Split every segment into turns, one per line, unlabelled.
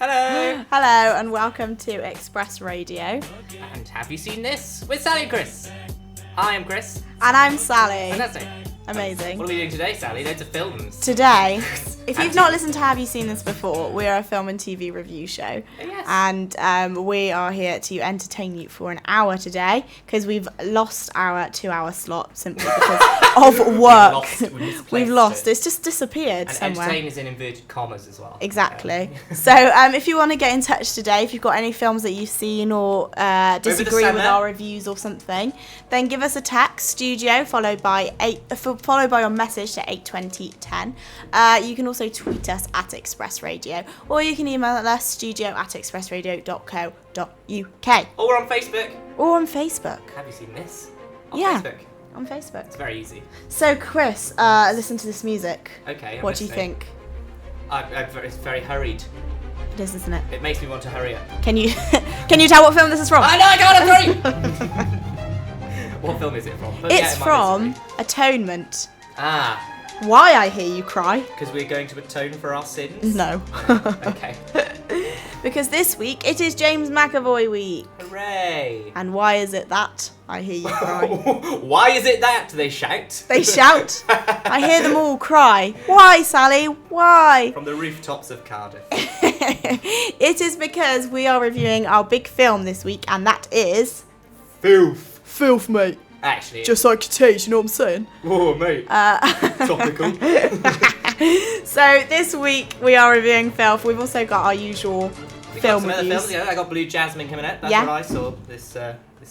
Hello.
Hello and welcome to Express Radio.
And have you seen this? With Sally and Chris. Hi, I'm Chris.
And I'm Sally.
Fantastic.
Amazing.
What are we doing today, Sally? Loads of films.
Today, if you've not listened to Have You Seen This Before, we're a film and TV review show.
Yes.
And we are here to entertain you for an hour today because we've lost our 2-hour slot simply because of work. We've lost. It's just disappeared
and
somewhere.
entertain is in inverted commas as well.
Exactly. So if you want to get in touch today, if you've got any films that you've seen or disagree with our reviews or something, then give us a text, studio, followed by your message to 82010. You can also tweet us at Express Radio, or you can email us studio@expressradio.co.uk.
Or we're on Facebook.
Or on Facebook.
Have you seen this?
Facebook. On Facebook.
It's very easy.
So Chris, listen to this music.
Okay.
What do you think?
It's very hurried.
It is, isn't it?
It makes me want to hurry up.
Can you tell what film this is from?
I know, I can't, I'm sorry! What film is it from?
It's from Atonement.
Ah.
Why, I hear you cry?
Because we're going to atone for our sins?
No.
Okay.
Because this week, it is James McAvoy week.
Hooray.
And why is it that? I hear you cry.
Why is it that? They shout.
They shout. I hear them all cry. Why, Sally? Why?
From the rooftops of Cardiff.
It is because we are reviewing our big film this week, and that is...
Filth.
Filth, mate.
Actually.
Just like your taste, you know what I'm saying?
Oh, mate. Topical.
So this week we are reviewing Filth. We've also got our usual film reviews.
Yeah, I got Blue Jasmine coming out. That's what I saw this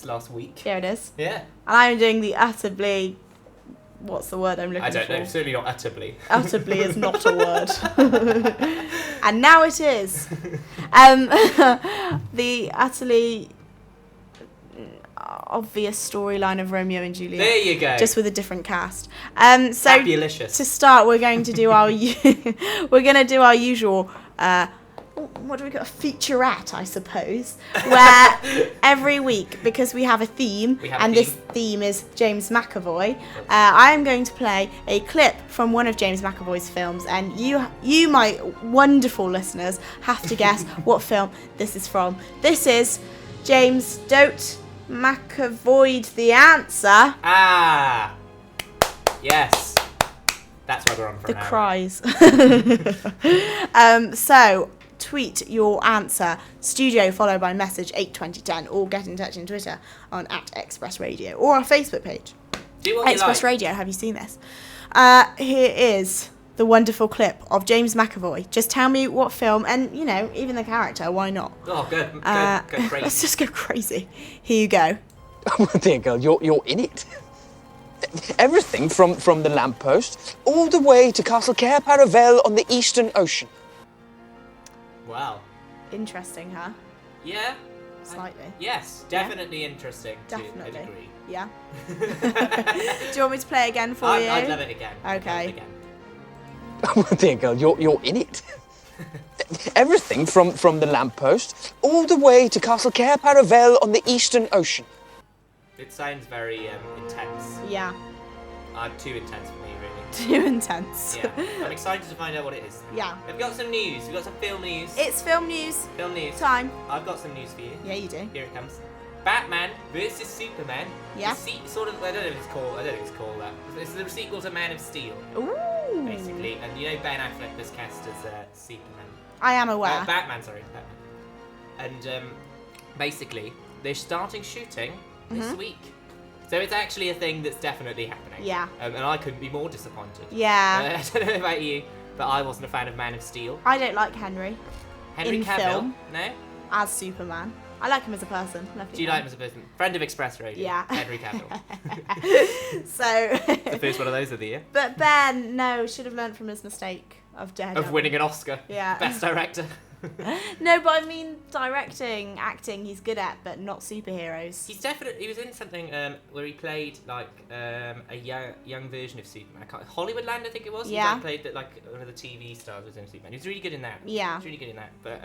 last week.
Here it is.
Yeah.
And I'm doing the utterly... What's the word I'm looking for?
I don't know. Certainly not utterly.
Utterly is not a word. And now it is. The utterly obvious storyline of Romeo and Juliet.
There you go.
Just with a different cast. So
Fabulicious.
to start, we're going to do our usual. What do we got? A featurette, I suppose, where every week, because we have a theme, this theme is James McAvoy, I am going to play a clip from one of James McAvoy's films, and you, my wonderful listeners, have to guess what film this is from. This is James Don't McAvoy the Answer.
Ah, yes. That's why we're on for
the
an hour.
cries. So tweet your answer, studio followed by message 82010, or get in touch on Twitter on @ExpressRadio or our Facebook page.
Do what
Express
you like.
Radio. Have you seen this? Here is the wonderful clip of James McAvoy. Just tell me what film, and even the character. Why not?
Oh, go crazy.
Let's just go crazy. Here you go.
Oh, dear girl, you're in it. Everything from the lamppost all the way to Castle Cair Paravel on the Eastern Ocean.
Wow.
Interesting, huh?
Yeah.
Slightly.
Yes, definitely interesting.
Definitely.
To a degree.
Yeah. Do you want me to play again for you?
I'd love it again.
Okay.
Oh, dear girl, you're in it. Everything from the lamppost all the way to Castle Cair Paravel on the Eastern Ocean.
It sounds very intense.
Yeah.
Too intense for me, really.
Too intense.
Yeah. I'm excited to find out what it is.
Yeah.
We've got some news. We've got some film news.
It's film news
Film news.
time.
I've got some news for you.
Yeah, you do.
Here it comes. Batman versus Superman.
Yeah.
Sort of. I don't know if it's called that. It's the sequel to Man of Steel,
Ooh.
basically. And Ben Affleck was cast as Superman.
I am aware.
Batman. And basically, they're starting shooting this week. So it's actually a thing that's definitely happening.
Yeah.
And I couldn't be more disappointed.
Yeah.
I don't know about you, but I wasn't a fan of Man of Steel.
I don't like Henry
Henry
in
Cavill?
film.
No?
As Superman. I like him as a person.
Do you like him as a person? Friend of Express Radio.
Yeah.
Henry Cavill.
So.
The first one of those of the year.
But Ben, should have learned from his mistake of Daredevil.
Of winning an Oscar.
Yeah.
Best director.
No, but I mean acting, he's good at, but not superheroes.
He was in something where he played like a young version of Superman. Hollywoodland, I think it was.
Yeah.
He played that, like one of the TV stars was in Superman. He was really good in that.
Yeah.
He was really good in that. But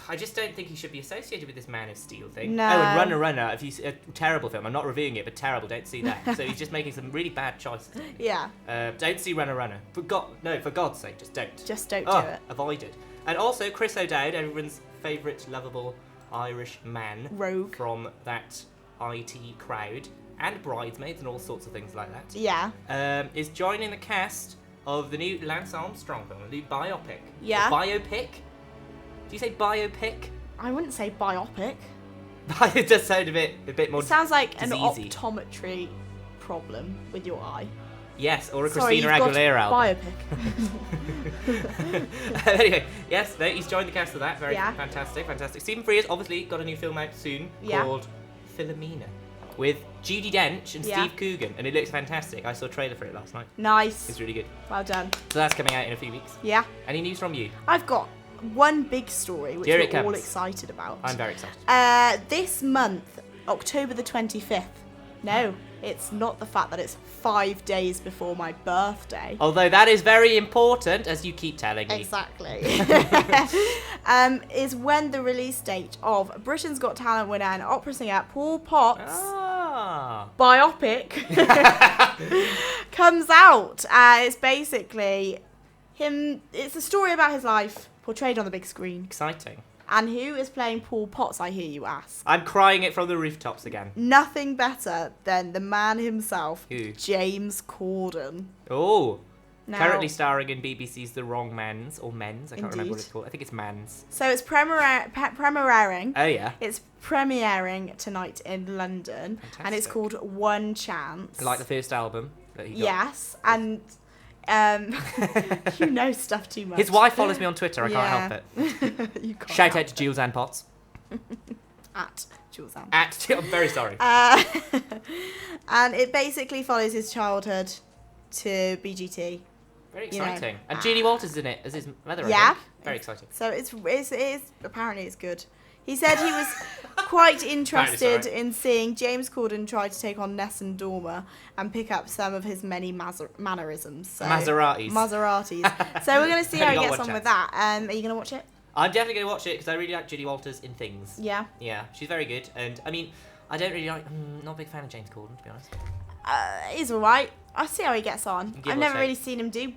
I just don't think he should be associated with this Man of Steel thing.
No.
Oh, and Runner. If you see a terrible film, I'm not reviewing it, but terrible. Don't see that. So he's just making some really bad choices.
Yeah.
Don't see Runner. For God's sake, just don't.
Just don't do it.
Avoid it. And also Chris O'Dowd, everyone's favourite lovable Irish man.
Rogue.
From that IT crowd. And Bridesmaids and all sorts of things like that.
Yeah.
Is joining the cast of the new Lance Armstrong film, the new biopic.
Yeah.
The biopic? Do you say biopic?
I wouldn't say biopic.
It does sound a bit more.
It sounds like
diseasey.
an optometry problem with your eye.
Yes, or a
Sorry,
Christina Aguilera album.
Biopic.
Anyway, yes, he's joined the cast of that. Very
Yeah.
fantastic. Stephen Frears obviously got a new film out soon called Philomena with Judi Dench and Steve Coogan, and it looks fantastic. I saw a trailer for it last night.
Nice.
It's really good.
Well done.
So that's coming out in a few weeks.
Yeah.
Any news from you?
I've got one big story which
Here it
we're all
comes.
excited about.
I'm very excited.
This month, October the 25th. No, it's not the fact that it's 5 days before my birthday.
Although that is very important, as you keep telling me.
Exactly. Is when the release date of Britain's Got Talent winner and opera singer Paul Potts' biopic comes out. It's basically him. It's a story about his life portrayed on the big screen.
Exciting.
And who is playing Paul Potts, I hear you ask?
I'm crying it from the rooftops again.
Nothing better than the man himself,
Who?
James Corden.
Oh.
Now,
Currently starring in BBC's The Wrong Men's, or Men's, I can't remember what
Indeed.
it's called. I think it's Man's.
so it's premiering.
Oh, yeah.
It's premiering tonight in London, and it's
Fantastic.
called One Chance.
Like the first album that he got.
Yes, and you know stuff too much.
His wife follows me on Twitter, I can't help it.
You can't
Shout
help
out to Jules Ann Potts.
at Jules Ann.
I'm very sorry.
And it basically follows his childhood to BGT.
Very
you know,
exciting. And Jeannie Walters is in it as his mother, I
Yeah.
think. Very exciting.
So it is apparently it's good. He said he was quite interested
sorry.
in seeing James Corden try to take on Nessun Dorma and pick up some of his many mannerisms. So,
Maseratis.
So we're going to see how
Only
he
got
gets
one
on with
chance.
that. Are you going to watch it?
I'm definitely going to watch it because I really like Judy Walters in things.
Yeah.
Yeah, she's very good. And, I mean, I don't really like... not a big fan of James Corden, to be honest.
He's alright. I'll see how he gets on.
Give
I've
or
never
take.
really seen him do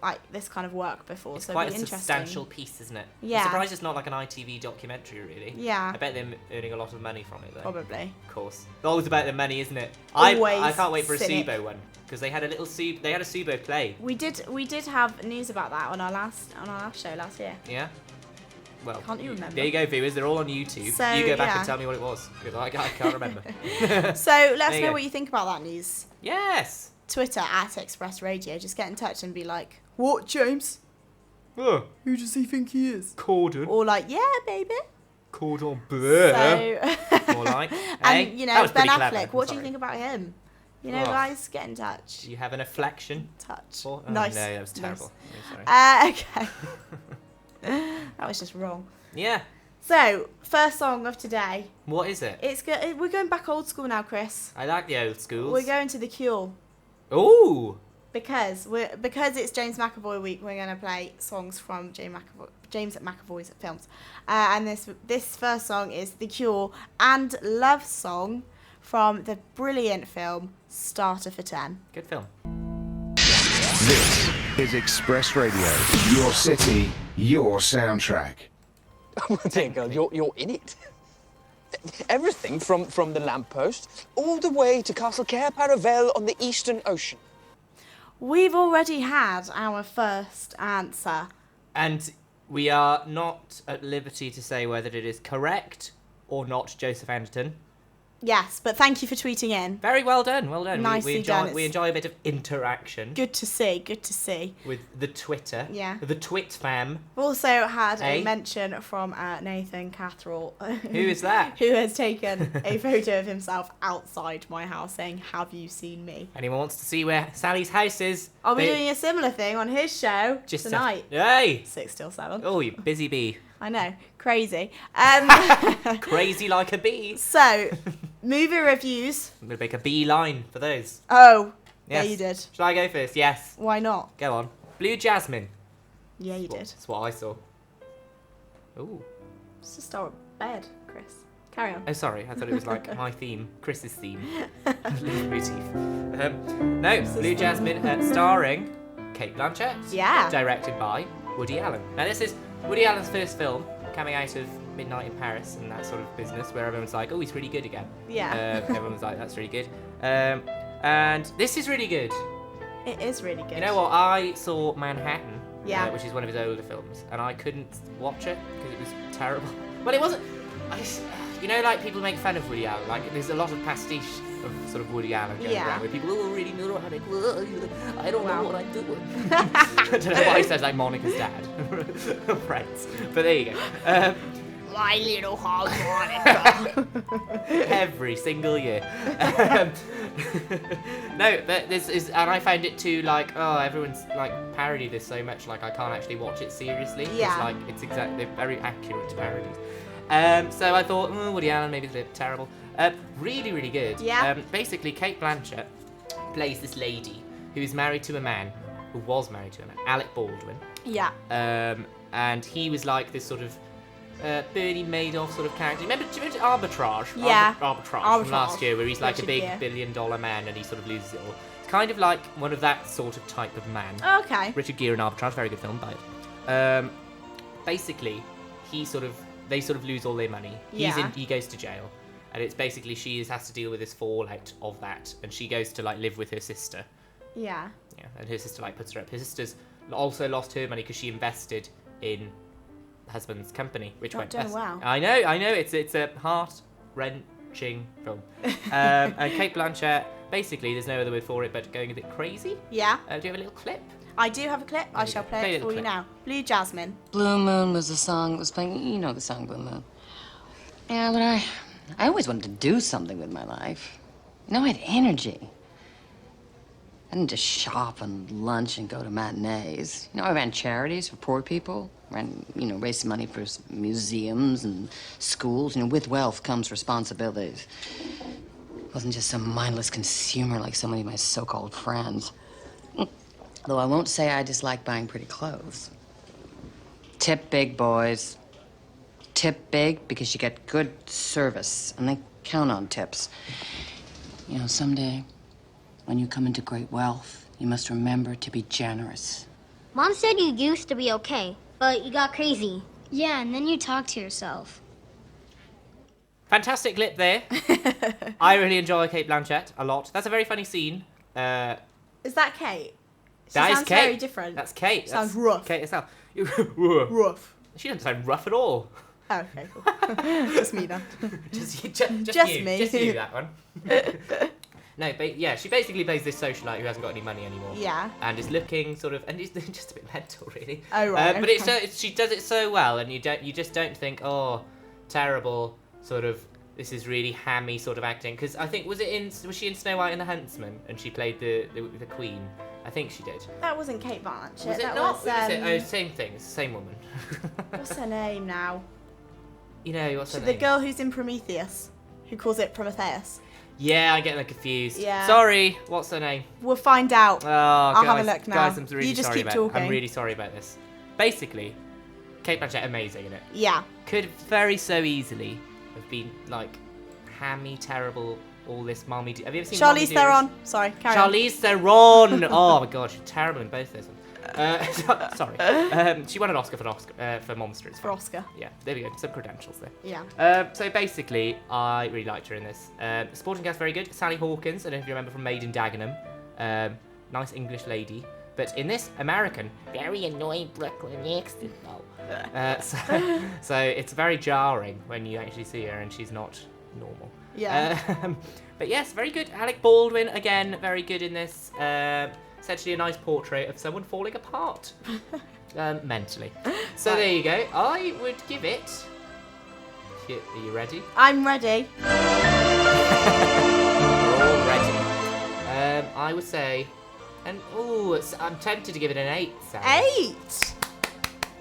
like this kind of work before,
It's
so
quite
it'll
a
be interesting.
substantial piece, isn't it?
Yeah.
I'm surprised it's not like an ITV documentary, really.
Yeah.
I bet they're earning a lot of money from it, though.
Probably.
Of course. It's always about the money, isn't it?
Always
I can't wait for a
cynic.
Subo one because they had a little they had a Subo play.
We did have news about that on our last show last year.
Yeah. Well,
Can't you remember?
There you go, viewers. They're all on YouTube.
So,
you go back
yeah.
and tell me what it was because I can't remember.
So let us
There you
know
go.
what you think about that news.
Yes.
Twitter at Express Radio. Just get in touch and be like, "What, James?
Oh,
Who does he think he is?"
Corden.
Or like, "Yeah, baby."
Cordon bleu.
So,
More like.
and
Eh?
you
That
know
was
Ben
pretty
Affleck.
clever,
What
I'm
do you
sorry.
think about him? You know,
Oh.
guys, get in touch.
Do you have an afflection?
Touch.
For? Oh,
Nice.
No, that was terrible.
Nice.
I'm sorry.
Okay. That was just wrong.
Yeah.
So, first song of today.
What is it?
It's we're going back old school now, Chris.
I like the old schools.
We're going to The Cure.
Ooh.
Because it's James McAvoy week, we're going to play songs from James McAvoy's films. And this first song is The Cure and Love Song from the brilliant film Starter for 10.
Good film.
This is Express Radio. Your city, your soundtrack.
Dear girl, you're in it. Everything from the lamppost all the way to Castle Cair-Paravel on the Eastern Ocean.
We've already had our first answer.
And we are not at liberty to say whether it is correct or not, Joseph Anderton.
Yes, but thank you for tweeting in.
Very well done, well done.
Nicely done.
We enjoy a bit of interaction
Good to see.
with the Twitter.
Yeah.
The Twit fam.
We've also had
Eh?
a mention from Nathan Catherall.
Who is that?
Who has taken a photo of himself outside my house saying, "Have you seen me?"
Anyone wants to see where Sally's house is?
I'll be
they-
doing a similar thing on his show
just
tonight.
Hey!
6 till 7.
Oh, you busy bee.
I know. Crazy.
Crazy like a bee.
So, movie reviews.
I'm going to make a bee line for those.
Oh,
Yes.
yeah, you did.
Shall I go first? Yes.
Why not?
Go on. Blue Jasmine.
Yeah, you did.
That's what I saw. Ooh.
It's just our bed, Chris. Carry on.
Oh, sorry. I thought it was like my theme. Chris's theme. Motif. No, Blue Jasmine starring Kate Blanchett.
Yeah.
Directed by Woody Allen. Now, this is Woody Allen's first film, coming out of Midnight in Paris and that sort of business, where everyone's like, oh, he's really good again.
Yeah.
Everyone was like, that's really good. And this is really good.
It is really good.
You know what? I saw Manhattan,
Yeah.
which is one of his older films, and I couldn't watch it because it was terrible. Well, it wasn't. You know, like people make fun of Woody Allen. Like there's a lot of pastiche of sort of Woody Allen going around where people really neurotic. I don't know what I'm doing. I don't know why he says like Monica's dad, Friends. But there you go.
My little harmonica.
Every single year. No, but this is, and I found it too like, oh, everyone's like parodied this so much, like I can't actually watch it seriously.
Yeah.
It's like it's exactly very accurate parodies. So I thought, Woody Allen, maybe it's a bit terrible. Really, really good.
Yeah.
Basically, Cate Blanchett plays this lady who is married to a man, who was married to a man, Alec Baldwin.
Yeah.
And he was like this sort of Bernie Madoff sort of character. Do you remember Arbitrage?
Yeah.
Arbitrage from last year, where he's like
Richard
a big
Gere.
billion-dollar man and he sort of loses it all. It's kind of like one of that sort of type of man.
Okay.
Richard Gere in Arbitrage, very good film, but basically, they sort of lose all their money.
Yeah.
He goes to jail, and it's basically she has to deal with this fallout of that, and she goes to like live with her sister.
Yeah.
Yeah, and her sister like puts her up. Her sister's also lost her money because she invested in husband's company, which went
doing
best.
well.
I know. It's a heart-wrenching film. And Cate Blanchett, basically, there's no other word for it, but going a bit crazy.
Yeah.
Do you have a little clip?
I do have a clip. I shall play it for you now. Blue Jasmine.
Blue Moon was the song that was playing. You know the song Blue Moon. Yeah, but I always wanted to do something with my life. You know, I had energy. I didn't just shop and lunch and go to matinees. You know, I ran charities for poor people. Raised money for museums and schools. You know, with wealth comes responsibilities. I wasn't just some mindless consumer like so many of my so-called friends. Though I won't say I dislike buying pretty clothes. Tip big, boys. Tip big because you get good service, and they count on tips. You know, someday, when you come into great wealth, you must remember to be generous.
Mom said you used to be okay, but you got crazy. Yeah, and then you talked to yourself.
Fantastic clip there. I really enjoy Cate Blanchett a lot. That's a very funny scene.
Is that Kate? She
That is
sounds
Kate.
very different.
That's Kate.
Sounds
That's
rough.
Kate herself.
Rough.
She doesn't sound rough at all.
Oh, okay, cool. Just me then.
Just
Just
you.
me.
Just you, that one. No, but yeah, she basically plays this socialite who hasn't got any money anymore.
Yeah.
And is looking sort of, and is just a bit mental, really.
Oh, right,
But
okay.
she does it so well, and you just don't think, oh, terrible, sort of. This is really hammy sort of acting. Because I think was she in Snow White and the Huntsman, and she played the Queen. I think she did.
That wasn't Cate Blanchett.
Was it
that
not?
Was,
Was it? Oh, same thing. It's the same woman.
what's her name now?
You know what's her
The
name?
girl who's in Prometheus, who calls it Prometheus.
Yeah, I get them confused.
Yeah.
Sorry, what's her name?
We'll find out.
Oh,
I'll
guys,
have a look now.
Guys, I'm really
You just
sorry
keep
about
talking.
I'm really sorry about this. Basically, Cate Blanchett amazing in it.
Yeah.
Could very so easily have been like hammy, terrible, all this mommy. Have you ever seen
Charlize
Mommy
Theron. Sorry, carry on.
Charlize Theron. Oh my god, she's terrible in both those ones. Sorry. She won an Oscar for Monsters.
For Oscar.
Yeah, there we go. Some credentials there.
Yeah.
So basically, I really liked her in this. Supporting cast very good. Sally Hawkins, I don't know if you remember from Maid in Dagenham. Nice English lady. But in this, American, very annoying Brooklyn accent though. So it's very jarring when you actually see her and she's not normal.
Yeah.
But yes, very good. Alec Baldwin, again, very good in this. Essentially a nice portrait of someone falling apart. Mentally. So
Right.
there you go. I would give it... Are you ready?
I'm ready.
We're all ready. I would say... I'm tempted to give it an 8. Sarah.
8.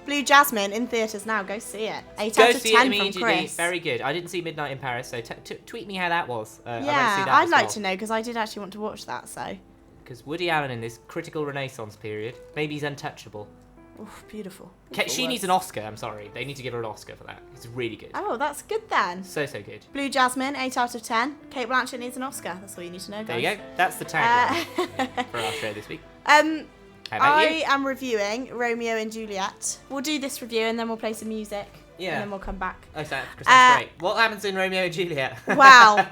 Blue Jasmine in theatres now. Go see it. 8
Go
out of
see
10
it
from
immediately.
Chris.
Very good. I didn't see Midnight in Paris, so tweet me how that was.
Yeah, I'd like to know because I did actually want to watch that. So.
Because Woody Allen in this critical Renaissance period, maybe he's untouchable.
Oof, beautiful.
She needs an Oscar. I'm sorry, they need to give her an Oscar for that. It's really good.
Oh, that's good then.
So good.
Blue Jasmine, 8 out of 10. Cate Blanchett needs an Oscar. That's all you need to know, guys.
There you go. That's the tagline for our show this week. How about
I
you?
am reviewing Romeo and Juliet. We'll do this review and then we'll play some music.
Yeah.
And then we'll come back.
Oh, sounds great. What happens in Romeo and Juliet?
Wow.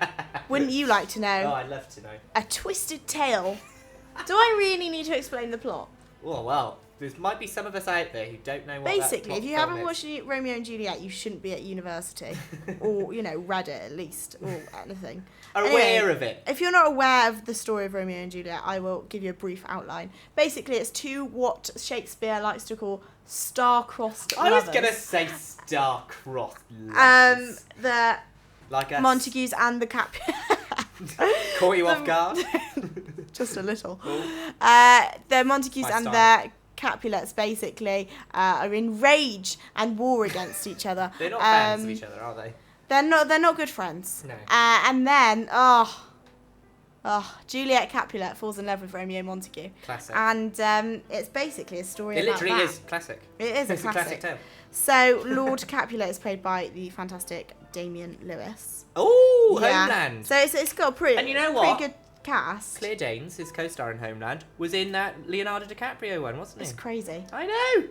Wouldn't you like to know?
Oh, I'd love to know.
A twisted tale. Do I really need to explain the plot?
Oh, well, there might be some of us out there who don't know what
Basically, if you haven't
is.
watched Romeo and Juliet, you shouldn't be at university. Or, read it at least. Or anything.
Aware of it.
If you're not aware of the story of Romeo and Juliet, I will give you a brief outline. Basically, it's two what Shakespeare likes to call star-crossed
I
lovers.
was going to say star-crossed lovers.
The
like us.
Montagues and the
Caught you off guard?
Just a little.
Cool.
The Montagues and the Capulets basically are in rage and war against each other.
They're not fans of each other, are they?
They're not good friends.
No.
And then Juliet Capulet falls in love with Romeo Montague.
Classic.
And it's basically a story about that.
It literally is classic.
It is
It's
a classic
tale.
So Lord Capulet is played by the fantastic Damian Lewis.
Oh, Homeland.
So it's got a pretty,
And you know what?
pretty good cast.
Claire Danes, his co-star in Homeland, was in that Leonardo DiCaprio one, wasn't he?
It's crazy.
I know.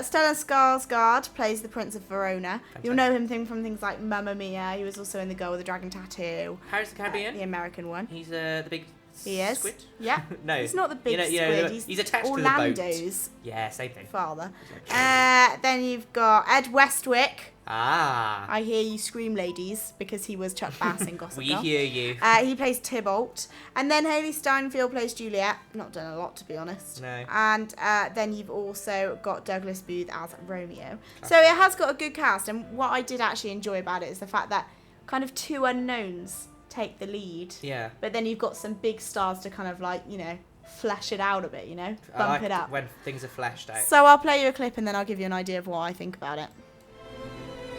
Stellan Skarsgård plays the Prince of Verona.
Fantastic.
You'll know him from things like Mamma Mia. He was also in The Girl with the Dragon Tattoo.
Pirates of the Caribbean?
The American one.
He's the big
He is.
squid?
Yeah.
No.
He's not the big
You know,
squid.
he's attached to the boat.
Orlando's
Yeah, same thing.
father. Then you've got Ed Westwick.
Ah.
I hear you scream, ladies, because he was Chuck Bass in Gossip
We
Girl.
hear you.
He plays Tybalt. And then Hayley Steinfeld plays Juliet. Not done a lot, to be honest.
No.
And then you've also got Douglas Booth as Romeo. So it has got a good cast. And what I did actually enjoy about it is the fact that kind of two unknowns take the lead.
Yeah.
But then you've got some big stars to kind of flesh it out a bit,
I
bump
like
it up.
when things are fleshed out.
So I'll play you a clip and then I'll give you an idea of what I think about it.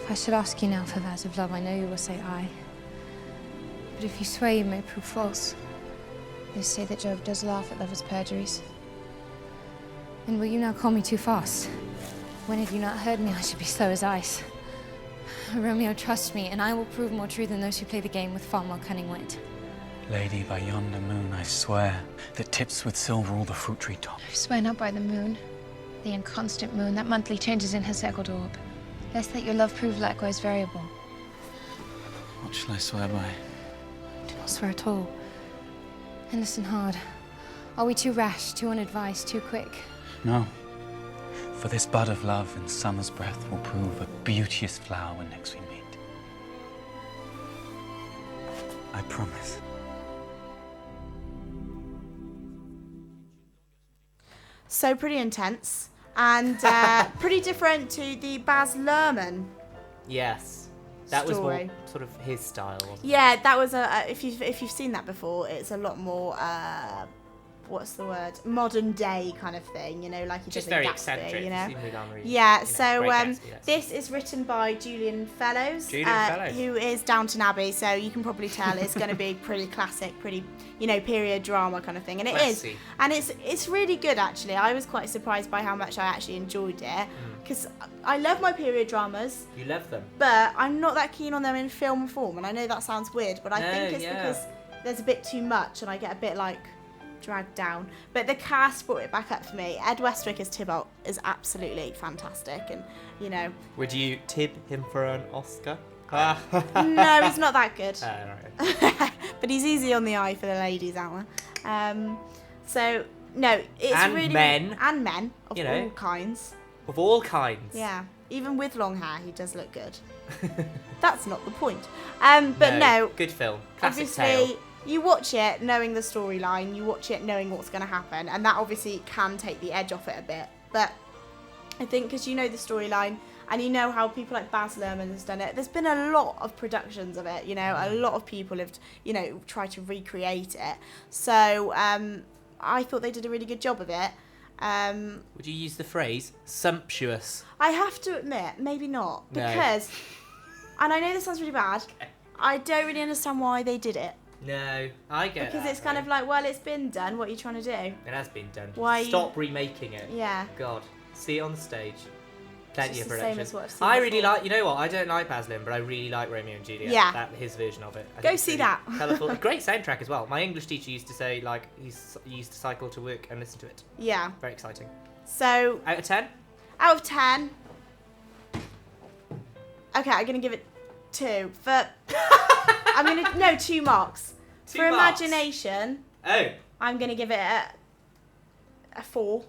If I should ask you now for vows of love, I know you will say aye. But if you swear, you may prove false. They say that Jove does laugh at lovers' perjuries. And will you now call me too fast? When had you not heard me, I should be slow as ice. Romeo, trust me, and I will prove more true than those who play the game with far more cunning wit.
Lady, by yonder moon, I swear that tips with silver all the fruit tree top.
I swear not by the moon, the inconstant moon that monthly changes in her circled orb, lest that your love prove likewise variable.
What shall I swear by?
Do not swear at all. And listen hard. Are we too rash, too unadvised, too quick?
No. For this bud of love in summer's breath will prove a beauteous flower when next we meet. I promise.
So pretty intense and pretty different to the Baz Luhrmann.
Yes. That was
Story.
more sort of his style, wasn't it?
Yeah, that was if you've seen that before, it's a lot more what's the word? Modern day kind of thing, like he
Just
does in
very
Gatsby,
eccentric.
Yeah, so
great Gatsby, that's
this is written by Julian Fellows,
Fellows.
who is Downton Abbey, so you can probably tell it's going to be pretty classic, pretty period drama kind of thing, and it is,
Classy.
and it's really good actually. I was quite surprised by how much I actually enjoyed it because I love my period dramas.
You love them.
But I'm not that keen on them in film form, and I know that sounds weird, but I think it's because there's a bit too much, and I get a bit dragged down. But the cast brought it back up for me. Ed Westwick as Tybalt is absolutely fantastic, and
Would you tib him for an Oscar?
no, he's not that good.
Right.
But he's easy on the eye for the ladies out there. So no, it's
And
really
men.
and men of
You know.
all kinds.
Of all kinds.
Yeah, even with long hair, he does look good. That's not the point. But no,
Good film. Classic
obviously,
tale.
you watch it knowing the storyline, you watch it knowing what's going to happen, and that obviously can take the edge off it a bit. But I think because you know the storyline and you know how people like Baz Luhrmann has done it, there's been a lot of productions of it. A lot of people have tried to recreate it. So I thought they did a really good job of it.
Would you use the phrase sumptuous?
I have to admit, maybe not,
No.
because, and I know this sounds really bad, I don't really understand why they did it.
No, I get
Because
that,
it's kind
though.
of like, well, it's been done. What are you trying to do?
It has been done.
Why-
Stop remaking it.
Yeah.
God. See it on the stage. Plenty
It's
of
the same
production.
as what I've seen
I really
before.
like. You know what? I don't like Baz Luhrmann, but I really like Romeo and Juliet.
Yeah.
His version of it. I
Go
think it's
see
really
that.
Colourful. Great soundtrack as well. My English teacher used to say like he used to cycle to work and listen to it.
Yeah.
Very exciting.
So
Out of 10.
out of 10. Okay, I'm gonna give it 2. For I'm gonna no 2 marks.
Two
For
marks.
imagination,
Oh.
I'm gonna give it a 4.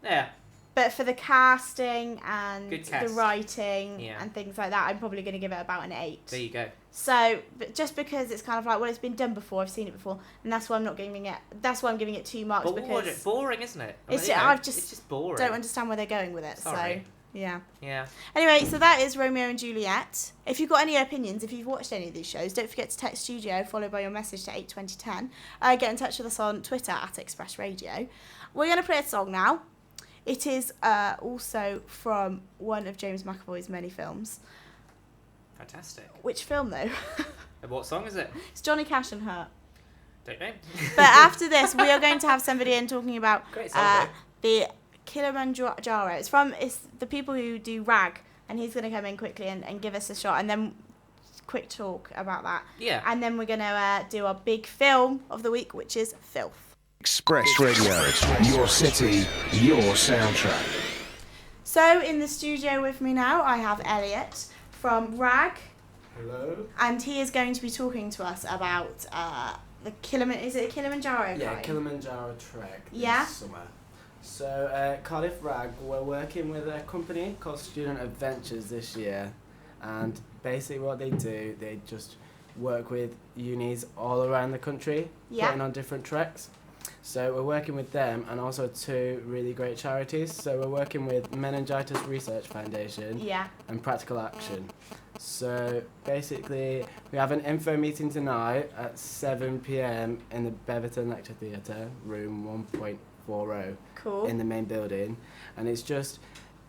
Yeah.
But for the casting and
Good
the
cast.
writing
Yeah.
and things like that, I'm probably going to give it about an 8.
There you go.
So, but just because it's kind of like, well, it's been done before, I've seen it before, and that's why I'm not giving it. That's why I'm giving it 2 marks because
Boring, isn't it?
it's
you know,
I've just
it's just boring.
don't understand where they're going with it.
Sorry.
So, yeah.
Yeah.
Anyway, so that is Romeo and Juliet. If you've got any opinions, if you've watched any of these shows, don't forget to text Studio followed by your message to 82010. Get in touch with us on Twitter at Express Radio. We're going to play a song now. It is also from one of James McAvoy's many films.
Fantastic.
Which film, though?
And what song is it?
It's Johnny Cash and Her.
Don't know.
But after this, we are going to have somebody in talking about
Great song,
the Kilimanjaro. It's the people who do Rag, and he's going to come in quickly and give us a shot, and then quick talk about that.
Yeah.
And then we're going to do our big film of the week, which is Filth.
Express Radio, your city, your soundtrack.
So in the studio with me now, I have Elliot from Rag.
Hello.
And he is going to be talking to us about the Kilimanjaro?
Yeah,
climb?
Kilimanjaro trek this
Yeah.
summer. So Cardiff Rag, we're working with a company called Student Adventures this year, and basically what they do, they just work with unis all around the country, putting on different treks. So we're working with them and also 2 really great charities. So we're working with Meningitis Research Foundation and Practical Action. So basically we have an info meeting tonight at 7 p.m. in the Beverton Lecture Theatre, room 1.40 in the main building. And it's just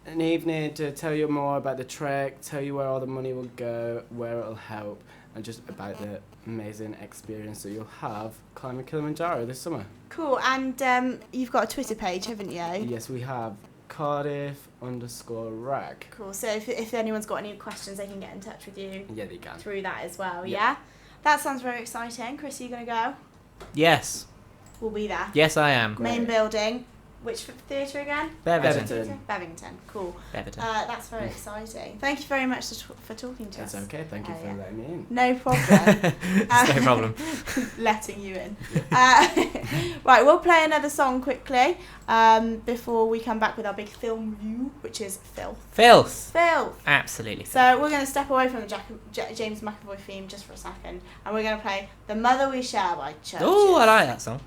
an evening to tell you more about the trek, tell you where all the money will go, where it'll help, and just about the amazing experience that you'll have climbing Kilimanjaro this summer.
Cool, and you've got a Twitter page, haven't you?
Yes, we have Cardiff_Rag.
Cool, so if anyone's got any questions, they can get in touch with you
Yeah, they can.
through that as well, yeah? That sounds very exciting. Chris, are you going to go?
Yes.
We'll be there.
Yes, I am.
Main building. Which theatre again?
Bevington.
Bevington, cool.
Bevington.
That's very exciting. Thank you very much for talking to us.
It's okay, thank you for letting me in.
No problem.
No problem.
Letting you in. Right, we'll play another song quickly before we come back with our big film review, which is Filth.
Filth.
So
Absolutely. Filth.
we're going to step away from the James McAvoy theme just for a second, and we're going to play The Mother We Share by Churches.
Oh, I like that song.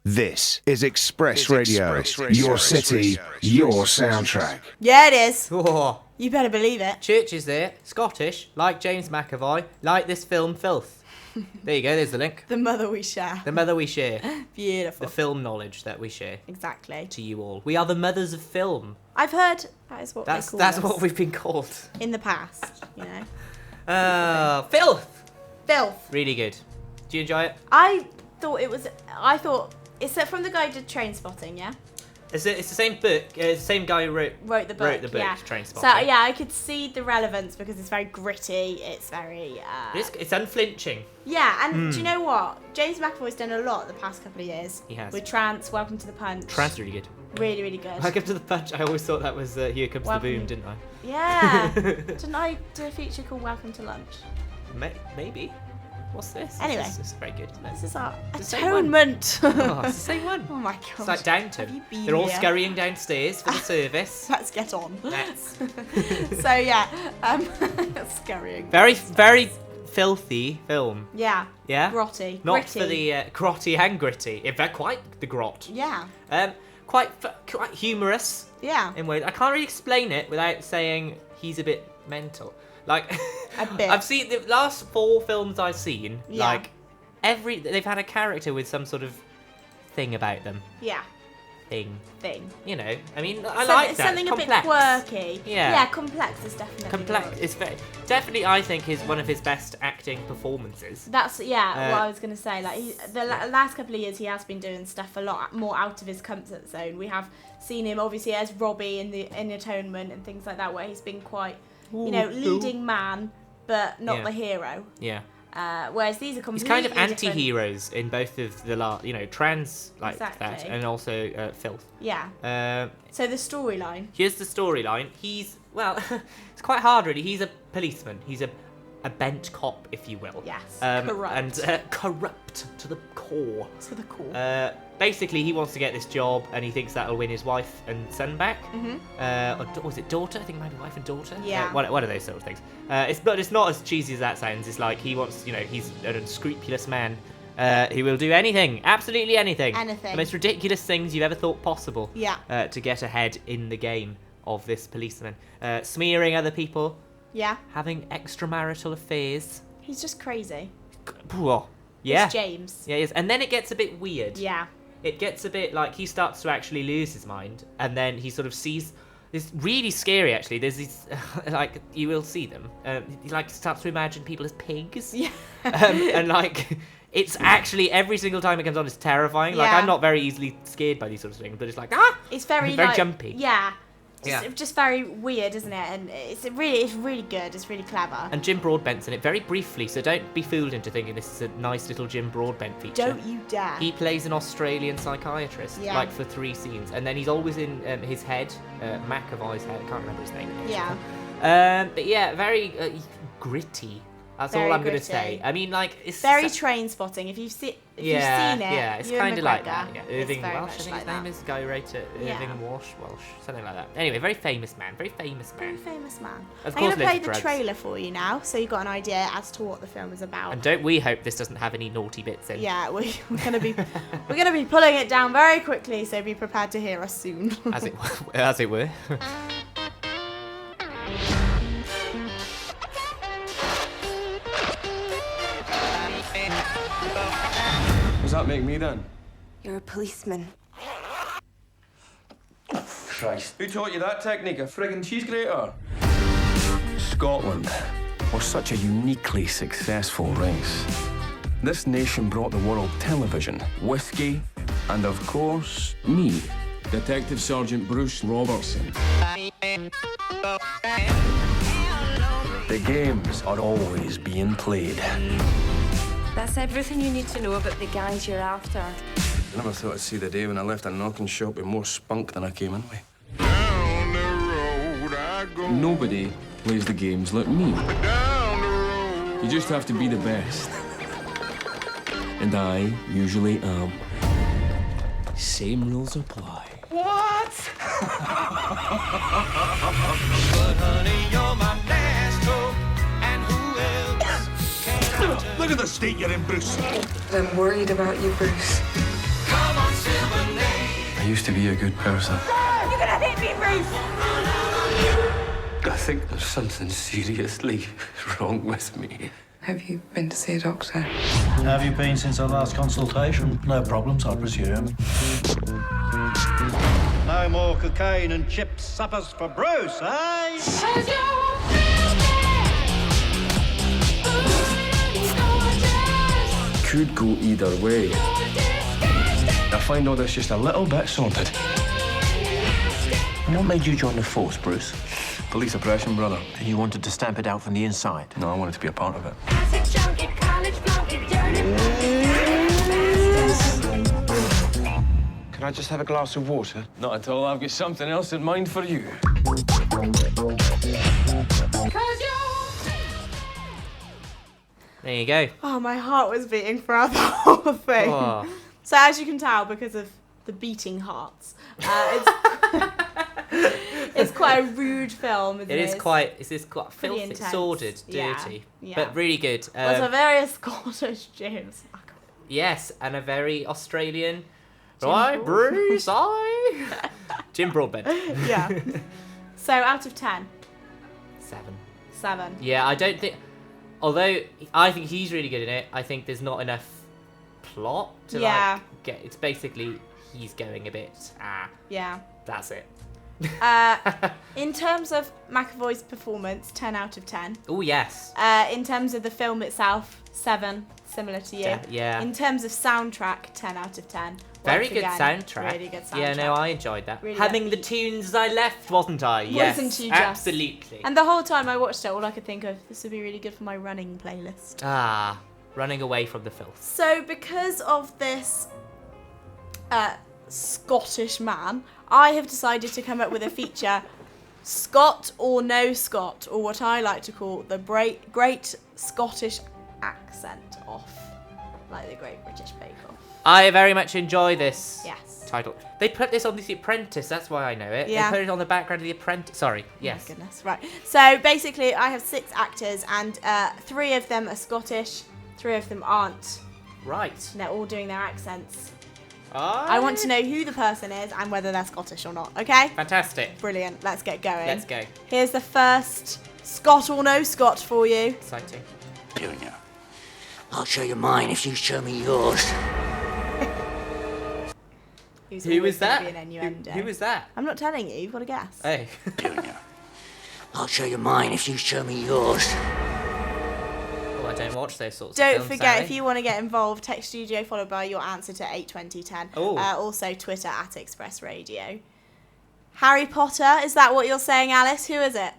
This is Express Radio, your city, your soundtrack.
Yeah, it is.
Oh.
You better believe it.
Churches there, Scottish, like James McAvoy, like this film Filth. There you go, there's the link.
The Mother We Share.
The mother we share.
Beautiful.
The film knowledge that we share.
Exactly.
To you all. We are the mothers of film.
I've heard that is what they call us.
That's what we've been called.
In the past, you know.
Filth.
Filth.
Really good. Do you enjoy it?
I thought it's from the guy who did Trainspotting, yeah?
It's the same book. The same guy who wrote
the book. Yeah.
Trainspotting.
So yeah, I could see the relevance because it's very gritty. It's very.
It's unflinching.
Yeah, and do you know what? James McAvoy's done a lot the past couple of years.
He has.
With Trance, Welcome to the Punch.
Trance really good.
Really, really good.
Welcome to the Punch. I always thought that was Here Comes the Boom, didn't I?
Yeah. Didn't I do a feature called Welcome to Lunch?
Maybe. What's this?
Anyway.
This is very good, isn't it?
This is our
It's the same one.
atonement.
Oh, it's the same one.
Oh my god.
It's like Downton.
Have you been
They're all
here?
scurrying downstairs for the service.
Let's get on.
Let's.
So yeah, scurrying.
Very, very filthy film.
Yeah.
Yeah?
Grotty.
Not
Gritty.
for the grotty and gritty. In fact, quite the grot.
Yeah.
Quite humorous.
Yeah.
In ways. I can't really explain it without saying he's a bit mental. Like,
a bit.
I've seen the last 4 films I've seen.
Yeah.
Like, they've had a character with some sort of thing about them.
Yeah.
thing.
You
know, I mean, I like that.
Something
complex.
a bit quirky.
Yeah,
complex is definitely
complex.
good.
It's definitely, I think, is one of his best acting performances.
That's what I was gonna say. Like last couple of years, he has been doing stuff a lot more out of his comfort zone. We have seen him obviously as Robbie in Atonement and things like that, where he's been quite, leading man, but not the hero.
Yeah.
Whereas these are completely
He's kind of
different.
anti-heroes in both of the trans like
Exactly.
that, and also Filth.
Yeah. So the storyline.
Here's the storyline. He's it's quite hard really. He's a policeman. He's a bent cop, if you will.
Yes.
Corrupt. And corrupt to the core.
To the core.
Basically, he wants to get this job, and he thinks that'll win his wife and son back.
Mm-hmm.
Or was it daughter? I think it might be wife and daughter.
Yeah.
One of those sort of things. It's not as cheesy as that sounds. It's like he wants, he's an unscrupulous man. He will do anything, absolutely anything.
Anything.
The most ridiculous things you've ever thought possible.
Yeah.
To get ahead in the game of this policeman, smearing other people.
Yeah.
Having extramarital affairs.
He's just crazy.
Yeah.
It's James.
Yeah, he is. And then it gets a bit weird.
Yeah.
It gets a bit like he starts to actually lose his mind, and then he sort of sees. It's really scary, actually. There's these, like, you will see them. He starts to imagine people as pigs.
Yeah.
And it's actually every single time it comes on, it's terrifying. Like, I'm not very easily scared by these sorts of things, but it's like
it's very
jumpy.
Yeah. Just very weird, isn't it? And it's really good. It's really clever.
And Jim Broadbent's in it very briefly, so don't be fooled into thinking this is a nice little Jim Broadbent feature.
Don't you dare.
He plays an Australian psychiatrist, for 3 scenes, and then he's always in his head, McAvoy's head. I can't remember his name.
Yeah.
But yeah, very gritty. That's all I'm going to say. I mean, it's
very train spotting. If you've seen it,
yeah, it's kind of like that. Yeah, Irving
very
Welsh, I think
like
his name is. Guy who wrote it. Irving Welsh, something like that. Anyway, very famous man.
Very famous man.
Of
I'm going
course,
to play the
drugs.
trailer for you now, so you've got an idea as to what the film is about.
And don't we hope this doesn't have any naughty bits in?
Yeah, we're going to be pulling it down very quickly, so be prepared to hear us soon.
As it were.
What does that make me then?
You're a policeman.
Christ. Who taught you that technique? A friggin' cheese grater? Scotland was such a uniquely successful race. This nation brought the world television, whiskey, and of course, me, Detective Sergeant Bruce Robertson. The games are always being played.
That's everything you need to know about the guys you're after.
I never thought I'd see the day when I left a knocking shop with more spunk than I came in with.
Down the road I go.
Nobody plays the games like me.
Down the road.
You just have to be the best. And I usually am. Same rules apply.
What? But honey, you're my last hope. And who else can
Look at the state you're in, Bruce.
I'm worried about you, Bruce.
come on, Silver Lake?
I used to be a good person.
You're gonna hit me, Bruce!
I think there's something seriously wrong with me.
Have you been to see a doctor?
Have you been since our last consultation? No problems, I presume. No more cocaine and chip suppers for Bruce, eh?
Could go either way. I find all this just a little bit sorted.
And what made you join the force, Bruce?
Police oppression, brother.
And you wanted to stamp it out from the inside?
No, I wanted to be a part of it.
Can I just have a glass of water?
Not at all. I've got something else in mind for you.
There you go.
Oh, my heart was beating throughout the whole thing.
Oh.
So as you can tell, because of the beating hearts, it's quite a rude film, isn't it?
It is quite filthy,
intense.
sordid,
Yeah,
dirty,
yeah.
but really good.
Was a very Scottish James McAvoy.
Yes, and a very Australian.
Jim
Right,
Broadbent.
Bruce, Jim Broadbent.
Yeah. So out of 10.
7. Yeah, I don't think. Although I think he's really good in it, I think there's not enough plot to
Yeah.
like get. It's basically he's going a bit,
Yeah.
that's it.
In terms of McAvoy's performance, 10 out of 10.
Oh, yes.
In terms of the film itself, 7, similar to you.
Yeah.
In terms of soundtrack, 10 out of 10.
Very
Once
good
again,
soundtrack.
Really good soundtrack.
Yeah, no, I enjoyed that.
Really
Having the
upbeat.
tunes I left, wasn't I? Yes,
Wasn't you just?
absolutely.
And the whole time I watched it, all I could think of, this would be really good for my running playlist.
Running away from the filth.
So because of this Scottish man, I have decided to come up with a feature, Scot or no Scot, or what I like to call the Great Scottish Accent Off, like the Great British Bake Off.
I very much enjoy this title.
Yes.
They put this on The Apprentice, that's why I know it.
Yeah.
They put it on the background of The Apprentice. Sorry, yes.
Oh my goodness, right. So basically I have 6 actors and 3 of them are Scottish, 3 of them aren't.
Right.
And they're all doing their accents. I want to know who the person is and whether they're Scottish or not, okay?
Fantastic.
Brilliant, let's get going.
Let's go.
Here's the first Scot or no Scot for you.
Exciting.
Junior, I'll show you mine if you show me yours.
Who is that?
Be an innuendo.
Who is that?
I'm not telling you, you've got to guess.
Hey.
Junior, I'll show you mine if you show me yours.
Oh, I don't watch those sorts of
Don't
films,
forget,
Sally.
if you want to get involved, text studio followed by your answer to 82010.
Oh.
Also Twitter at Express Radio. Harry Potter, is that what you're saying, Alice? Who is it?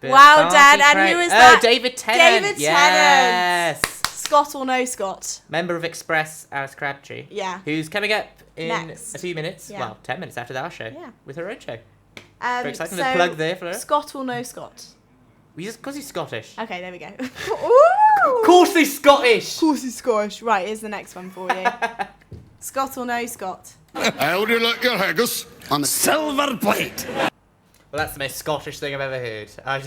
Well done, and who is that?
Oh, David Tennant.
David
Yes.
Tennant. Scot or no Scot?
Member of Express, Alice Crabtree.
Yeah.
Who's coming up in
Next.
a few minutes.
Yeah.
Well, 10 minutes after our show.
Yeah.
With her own show. Very exciting.
So,
Little plug there for her.
Scot or no Scot?
Because he's Scottish.
Okay, there we go. Of
course he's Scottish.
Of course he's Scottish. Right, here's the next one for you. Scot or no Scot?
How do you like your haggis? On a silver plate.
Well, that's the most Scottish thing I've ever heard. I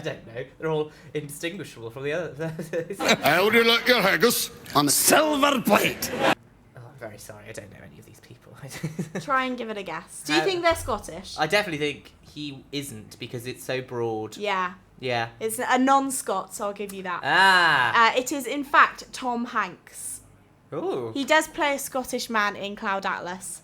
don't know. They're all indistinguishable from the others.
How do you like your haggis? On a silver plate.
Oh, I'm very sorry. I don't know any of these people.
Try and give it a guess. Do you think they're Scottish?
I definitely think he isn't because it's so broad.
Yeah.
Yeah.
It's a non-Scot, so I'll give you that. It is, in fact, Tom Hanks.
Ooh.
He does play a Scottish man in Cloud Atlas.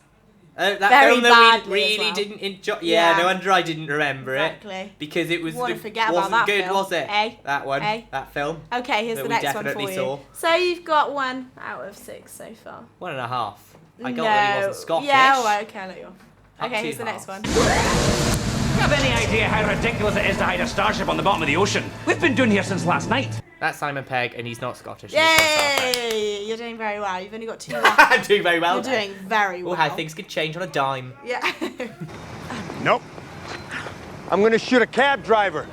Oh, that
Very
film that
badly
we
as
really
well.
didn't enjoy. Yeah,
Yeah.
no wonder I didn't remember
Exactly.
it. Because it was
Wanna forget about
wasn't
that
good,
film.
was it?
Eh?
That one.
Eh?
That film.
Okay, here's
that
the
we
next one for
definitely
you.
saw.
So you've got 1 out of 6 so far.
1.5. I got that he wasn't Scottish.
Yeah, all right, okay, I'll let you off.
Up
Okay,
two
here's the next one.
Have any idea how ridiculous it is to hide a starship on the bottom of the ocean? We've been doing here since last night.
That's Simon Pegg, and he's not Scottish. He's from South Africa.
Yay! You're doing very well. You've only got 2 left.
I'm doing very well.
You're doing very well.
Oh, how things could change on a dime.
Yeah.
Nope. I'm gonna shoot a cab driver.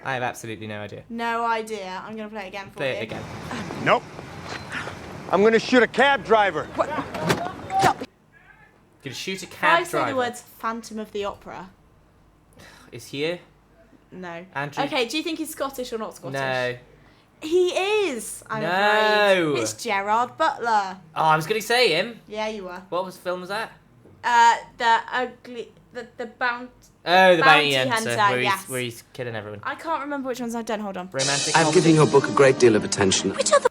I have absolutely no idea.
No idea. I'm going to play it again for
Play
you.
it again.
Nope. I'm gonna shoot a cab driver.
Could shoot a
If I
cab
say
driver.
the words Phantom of the Opera.
Is he here?
No.
Andrew?
Okay, do you think he's Scottish or not Scottish?
No.
He is, I'm
No.
afraid. It's Gerard Butler.
Oh, I was going to say him.
Yeah, you were.
What film was that?
The bounty.
Oh, the
Bounty
Bounty
Hunter,
Hunter,
yes.
where he's killing everyone.
I can't remember which ones I've done. Hold on.
Romantic
I've
comedy.
given your book a great deal of attention.
Which other?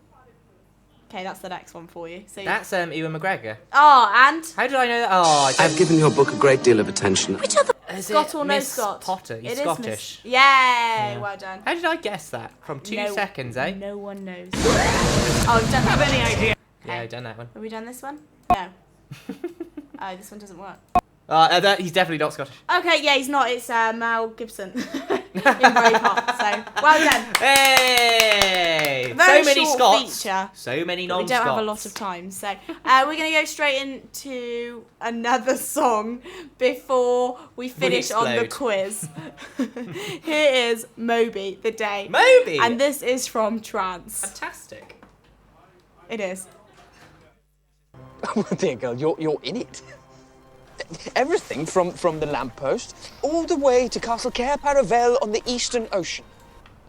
Okay, that's the next one for you. So.
That's Ewan McGregor.
Oh, and.
How did I know that? Oh, I
I've given your book a great deal of attention.
Which other?
Is
Scot
it
or no
Miss
Scot?
Potter? He's
It is
Scottish.
Yay! Yeah. Well done.
How did I guess that? From 2 seconds, eh?
No one knows. Oh, we've done
Have
that.
any idea?
Yeah, I've done that one.
Have we done this one? No. Oh, this one doesn't work.
He's definitely not Scottish.
Okay, yeah, he's not. It's Mel Gibson in Braveheart. So, well done.
Hey!
Very
so many
short
Scots.
feature.
So many
But
non-Scots.
we don't have a lot of time, so we're going to go straight into another song before we finish on the quiz. Here is Moby, The Day.
Moby!
And this is from Trance.
Fantastic.
It is.
Well, dear girl, you're in it. Everything from the lamppost all the way to Castle Cair-Paravel on the Eastern Ocean.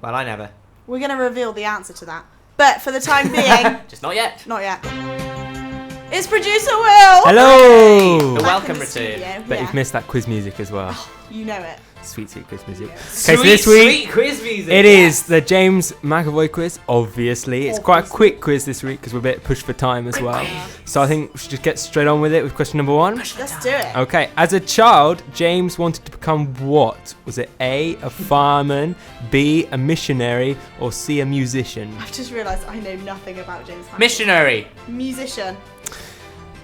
Well, I never.
We're going to reveal the answer to that. But for the time being...
Just not yet.
Not yet. It's producer Will.
Hello.
The
Back
welcome
in the
return.
studio,
Bet
yeah.
you've missed that quiz music as well.
You know it.
Sweet quiz music. Okay,
Sweet,
so this week
sweet quiz music.
it is the James McAvoy quiz. Obviously, it's quite a quick quiz this week because we're a bit pushed for time as well. So I think we should just get straight on with it with question number 1.
Let's do it.
Okay, as a child, James wanted to become what? Was it A, a fireman, B, a missionary, or C, a musician?
I've just realised I know nothing about James McAvoy.
Missionary.
Musician.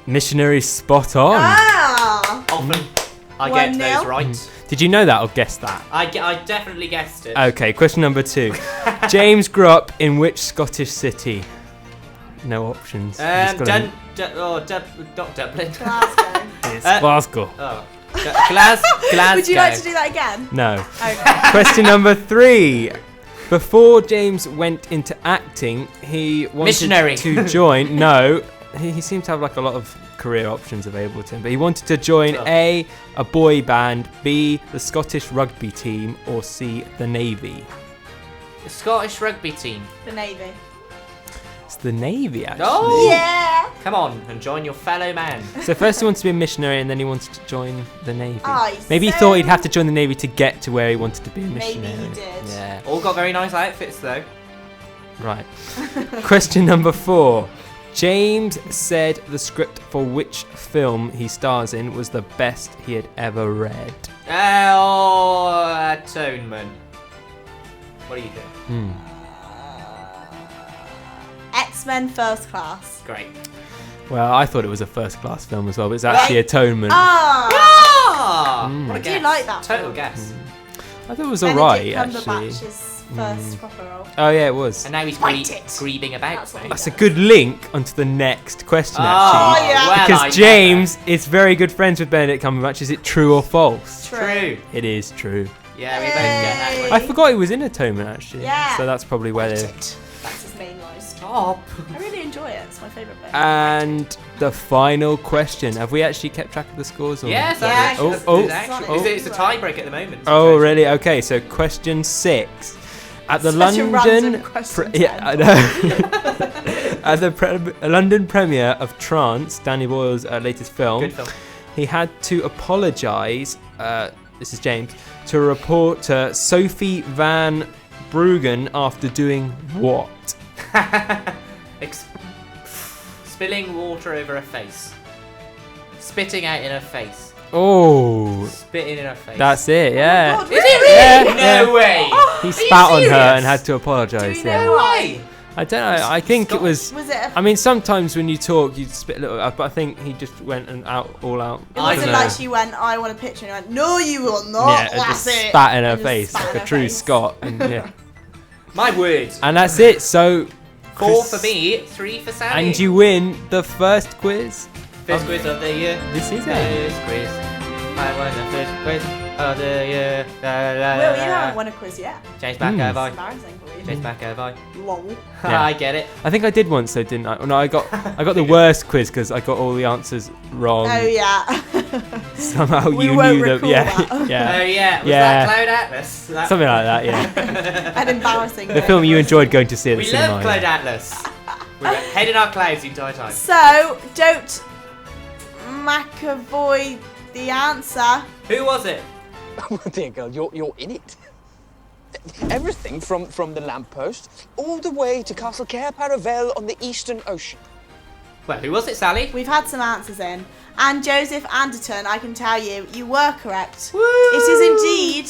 Missionary, spot on.
Ah!
Often I get
1-0.
those right.
Did you know that or guess that?
I definitely guessed it.
Okay, question number 2. James grew up in which Scottish city? No options.
Not Dublin.
Glasgow.
It's Glasgow.
Oh. Glasgow.
Would you like to do that again?
No.
Okay.
Question number 3. Before James went into acting, he wanted
Missionary.
to join. No, he seemed to have like a lot of career options available to him, but he wanted to join A, a boy band, B, the Scottish rugby team, or C, the Navy.
The Scottish rugby team.
The Navy.
It's the Navy, actually.
Oh!
Yeah!
Come on and join your fellow man.
So first he wanted to be a missionary and then he wanted to join the Navy.
Oh,
Maybe he thought he'd have to join the Navy to get to where he wanted to be a
Maybe
missionary.
he did.
Yeah.
All got very nice outfits though.
Right. Question number 4. James said the script for which film he stars in was the best he had ever read.
Atonement. What do you think?
X-Men First Class.
Great.
Well, I thought it was a first-class film as well, but it's actually Atonement.
Ah!
What a
I do
guess.
like that
Total
film.
guess.
I thought it was alright,
Benedict
actually.
Cumberbatch's first proper role.
Oh yeah, it was.
And now he's
Bite it.
grieving about.
That's a good link onto the next question,
Oh,
actually.
yeah.
well,
Because James is very good friends with Benedict Cumberbatch. Is it true or false?
True.
It is true.
Yeah, we both get that one.
I forgot he was in Atonement, actually.
Yeah.
So that's probably where they...
That's his main line.
Stop.
I really enjoy it. It's my favourite bit.
And the final question. Have we actually kept track of the scores? Or
Yes,
Yeah,
it's a tiebreak at the moment.
Oh, really? Okay, so question 6. At the
Such a random
London...
question,
yeah, I know. At the London premiere of Trance, Danny Boyle's latest film,
Good film.
he had to apologise, this is James, to reporter Sophie Van Bruggen after doing what?
Spilling water over her face. Spitting out in her face.
Oh,
Spitting in her face.
that's it, yeah.
God,
Is it really?
Yeah,
No way.
He spat on her and had to
Do
apologise.
you
Yeah.
know why?
I don't know. I think it was.
Was it a...
I mean, sometimes when you talk, you spit a little, but I think he just went and all out.
It wasn't like she went, I want a picture, and he went, no, you will not.
Yeah, and
That's
just
it.
spat in her
And just
face
spat
like
in
a
her
true
face.
Scot. And, yeah.
My word.
And that's it. So
4 for me, 3 for Sally.
and you win the first quiz.
First quiz of the year.
This is it.
First quiz. I won the first quiz of the year. La, la,
Will,
la,
you
la.
haven't won a quiz yet.
James
It's
McAvoy.
embarrassing for you.
James McAvoy.
Lol.
Yeah.
I get it.
I think I did once though, didn't I? Oh, no, I got the worst quiz because I got all the answers wrong.
Oh, yeah.
Somehow
We
you
won't
knew them.
recall
Yeah,
that.
yeah.
Oh yeah. Was
Yeah.
that Cloud Atlas?
Something like that. Yeah.
An embarrassing
The film you enjoyed going to see at the
We
cinema.
love Cloud Atlas. We were head in our clouds the entire time.
So, don't McAvoy the answer.
Who was it?
Dear girl, you're in it. Everything from the lamppost all the way to Castle Paravel on the Eastern Ocean.
Well, who was it, Sally?
We've had some answers in. And Joseph Anderton, I can tell you, you were correct. It is indeed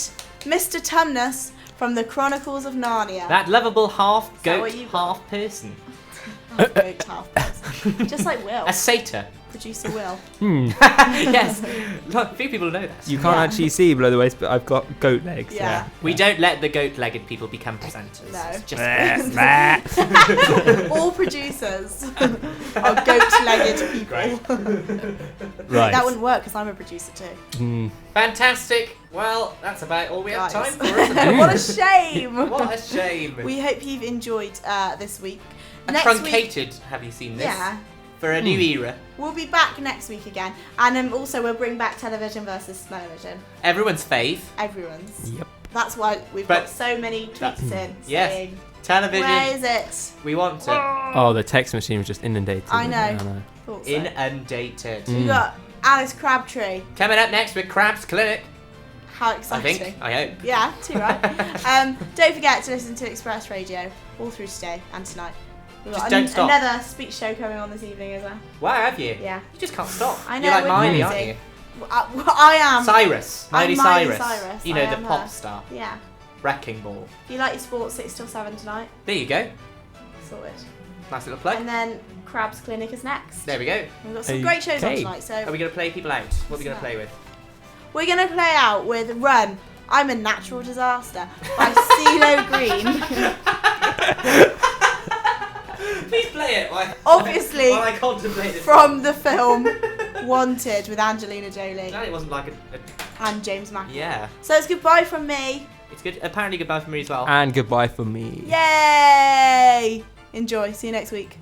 Mr. Tumnus from the Chronicles of Narnia.
That lovable half
that
goat,
what you-
half person.
Half goat, half person. Just like Will.
A satyr.
Producer Will.
Yes. Look, few people know that.
You can't actually see below the waist, but I've got goat legs.
Yeah.
We don't let the goat-legged people become presenters.
No.
It's just
All producers are goat-legged people.
Right.
That wouldn't work because I'm a producer too.
Fantastic. Well, that's about all we have
Guys.
time for, isn't it?
What a shame.
What a shame.
We hope you've enjoyed this week.
A
Next
truncated,
week,
have you seen this?
yeah,
For a new era.
we'll be back next week again, and also we'll bring back television versus television.
Everyone's fave.
Everyone's.
Yep.
That's why we've
But
got so many tweets in
yes.
saying
Television.
Where is it?
We want it.
Oh, the text machine was just inundated.
I
with
know.
it, I know.
Thought so.
Inundated.
We got Alice Crabtree.
Coming up next with Crab's Clinic.
How
I
exciting.
think. I hope.
Yeah, too right. Don't forget to listen to Express Radio all through today and tonight. We've
Just
got
don't stop.
another speech show coming on this evening as well.
Wow, have you?
Yeah.
You just can't stop.
I know.
You're like
we're
Miley,
crazy.
aren't you?
I am.
Cyrus.
I'm
Miley Cyrus. You know,
I
the
am
pop
her.
star.
Yeah.
Wrecking Ball.
If you like your sports, 6 till 7 tonight.
There you go.
Sorted.
Nice little plug.
And then Crab's Clinic is next.
There we go.
We've got some great shows on tonight. So
Are we going to play people out? What are we going to play with?
we're going to play out with Run. I'm a Natural Disaster by CeeLo Green.
Please play it.
Obviously,
while I contemplate this.
from the film Wanted with Angelina Jolie.
Glad it wasn't like a
and James McAvoy.
Yeah.
So it's goodbye from me.
It's good. Apparently goodbye from me as well.
And goodbye for me.
Yay! Enjoy. See you next week.